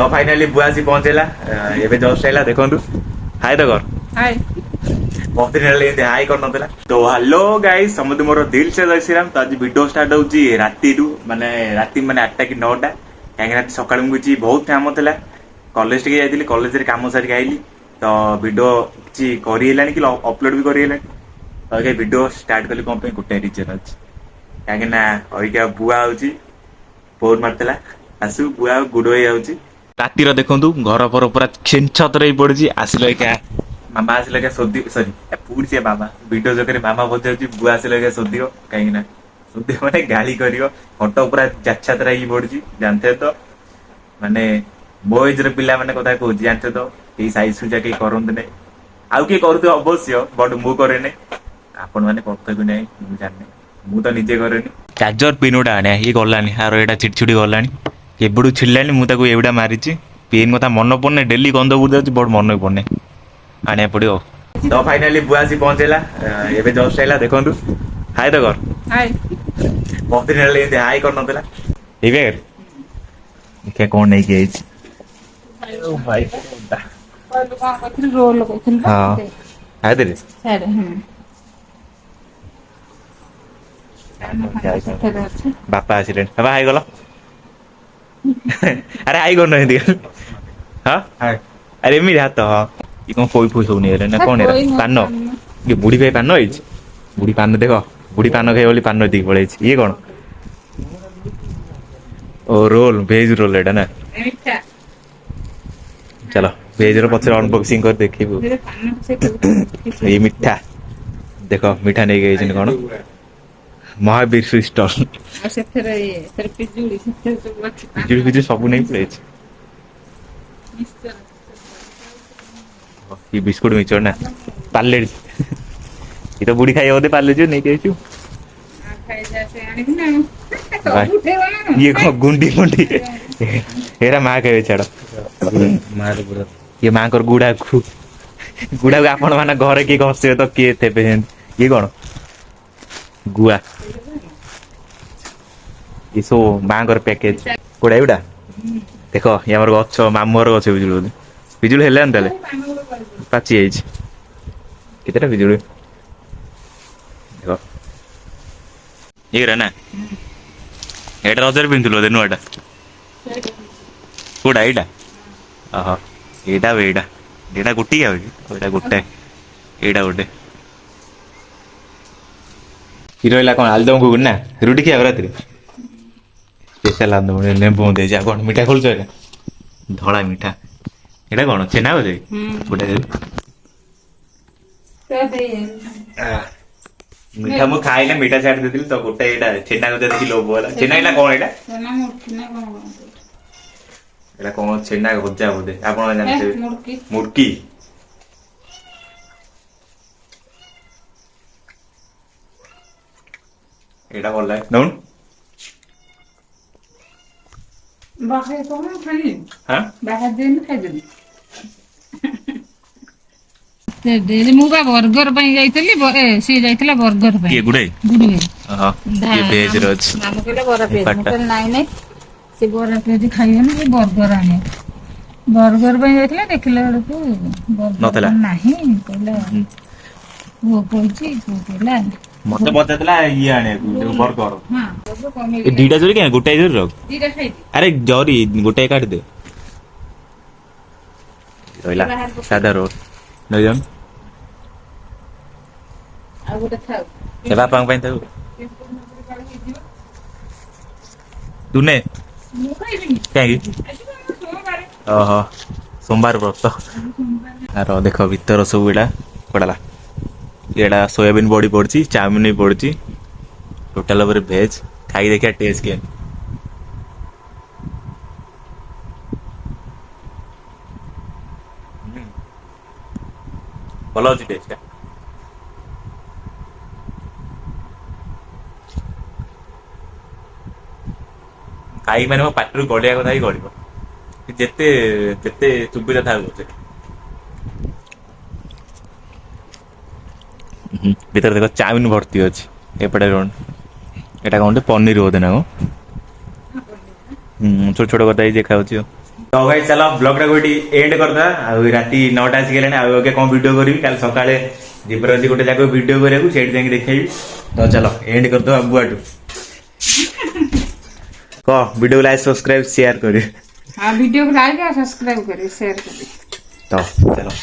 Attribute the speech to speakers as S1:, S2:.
S1: तो फाइनाली बुआ आसी पहुंचेला एबे जस्ट आइला देखंतु हाय तो कर
S2: हाय
S1: बहुत दिन हेले एंते हाय कर नतला तो हेलो गाइस समझ मोर दिल से जय श्री राम तो आज वीडियो स्टार्ट होची राती रु माने 8 कि 9 कहीं रात सकाळ मुची बहुत काम थला कॉलेज टिके जाइतिली कॉलेज रे काम सारी आइली तो वीडियो किछि करि हेलानी कि अपलोड भी करि हेलानी तो आगे वीडियो स्टार्ट कली कोन पे गुटे रीजन अछि काहे ना ओइका बुआ होची फोन मारतला आसु बुआ गुड होई आउची राती रो देखंतु घर पर पूरा छिनछत रही पड़जी आसिलो क्या मामा आसिलो क्या सोदी सॉरी पूड से मामा वीडियो जकरे मामा बोझाउची बुआ आसिलो क्या सोदियो काहे ना सोदी माने गाली करियो फोटो पूरा चाछात रही पड़जी जानते तो माने मो एज रे पिला माने कथा कहू जानते तो ए साइज सुजा के करंत नै आउ के करते अवश्य बट मु करे नै आपण माने करते भी नै मु जाने मु तो निजे करेनी चार्जर पिनोडा आने ये गलानी आरो एटा चिड़चिड़ी गलानी केबडू छिड़लानी मु ताको एवडा मारिची पेन कथा मन पड़ने डेली गंध बुझ जाଉଛି बड़ मन पड़ने आने पड़ियो तो फाइनली बुआसी पहुंचेला एबे जस्ट आइला देखंतु हाय तो कर
S2: हाय
S1: बहुत दिन हेले एंते हाय कर नतला एबे के कोन नै के आइछ ओ भाई
S2: रोल कोथिल
S1: हां हाय दे
S2: साइड
S1: बापा आसिले बाबा हाय गलो अरे हाय गो नै दिया हां हाय अरे मी हाथ हां ई कोन कोई फुस होनी रे ना कोन एरा पान ये बुढ़ी भाई पान होइछ बुढ़ी पान देखो बुढ़ी पान खाइ बोली पान दी पळेछ ये कोन ओ रोल वेज रोल एटा ना
S2: मिठा
S1: चलो वेज रो पछर अनबॉक्सिंग कर देखिबो ये मिठा देखो मिठा नै गई छिन कोन महावीर स्टॉल पिजुड़ी सब नहीं पड़े ये बिस्कुट मिचर ना पार्ले ये तो बुढ़ी खाई होते पार्ले जो नहीं कहू ये गुंडी गुंडी एरा माँ कहे छाड़ ये माँ कर गुड़ा को आपण माने घरे की घसे तो किए थे ये कौन गुआ ये सो मांगर पैकेज कोडा एउडा देखो यामर गछ मामर गछ बिजुल बिजुल हेले अंतले पाची आइछ केतेटा बिजुल देखो ये रे ना एटा रजर पिंतुलो दे नुआटा कोडा एटा आहा एटा वेडा एटा गुटी आ एटा गुटे एटा गुटे हिरोइला कौन आलदम को ना रुटी क्या रात स्पेशल आलदम लेंबू दे जा कौन मीठा खोल छ धड़ा मीठा एटा कौन छेना हो जाई गोटे मीठा मु खाइले मीठा छाड़ देतिल तो गोटे एटा छेना को देखि लोभ होला छेना एटा कौन एटा
S2: छेना मुठकी ना कोन
S1: एटा कौन छेना को भजा बोदे आपण जानते
S2: मुठकी
S1: मुठकी एटा बोल नौन
S2: बाहे तो हम खाली
S1: हां
S2: बाहे दिन खाइ दिन ते डेली मु बा बर्गर पई जाइतली ए सी जाइतला बर्गर पई
S1: के गुडे
S2: गुडी
S1: हां ये भेज रोज
S2: नाम केले बरा पेज मते नाही नाही से बरा पेज खाइए ना ये बर्गर आने बर्गर पई जाइतला देखले को बर्गर नाही कहले वो कोची को केला
S1: मते बतातला ये आने बर्गर
S2: हां सब कमी
S1: ए दीटा जोरी के गोटाई जोरी रख
S2: दीटा खाइ
S1: अरे जोरी गोटाई काट दे रोइला सादा रोड नयम
S2: आ गोटे खाओ
S1: ए बापा ପାଇଁ थाउ तूने
S2: मु खाइबी
S1: काहे ओहो सोमवार व्रत आरो देखो भीतर सब एडा पड़ला एडा सोयाबीन बॉडी पड़ची चाउमीन भी पड़ची टोटल ओवर वेज खाई देखिया टेस्ट के भलो अछि टेस्ट खाई माने पाटरू गड़िया कथा ही गड़िबो जेते जेते सुविधा था भीतर देखो चाउमिन भर्ती अच्छी एपटे एटा कौन पनीर बोधे ना छोट छोट कथा ही देखा तो भाई चलो ब्लॉग टा गोटी एंड करदा आ राती 9टा आसी गेलानी आ ओके कोन वीडियो करबी काल सकाळे जीवरती गोटे जाको वीडियो करियाकू सेठी जाके देखेबी तो चलो एंड कर दो अबुआटू को वीडियो लाइक सब्सक्राइब शेयर करियो
S2: हाँ वीडियो को लाइक और सब्सक्राइब करिए शेयर करिए
S1: तो चलो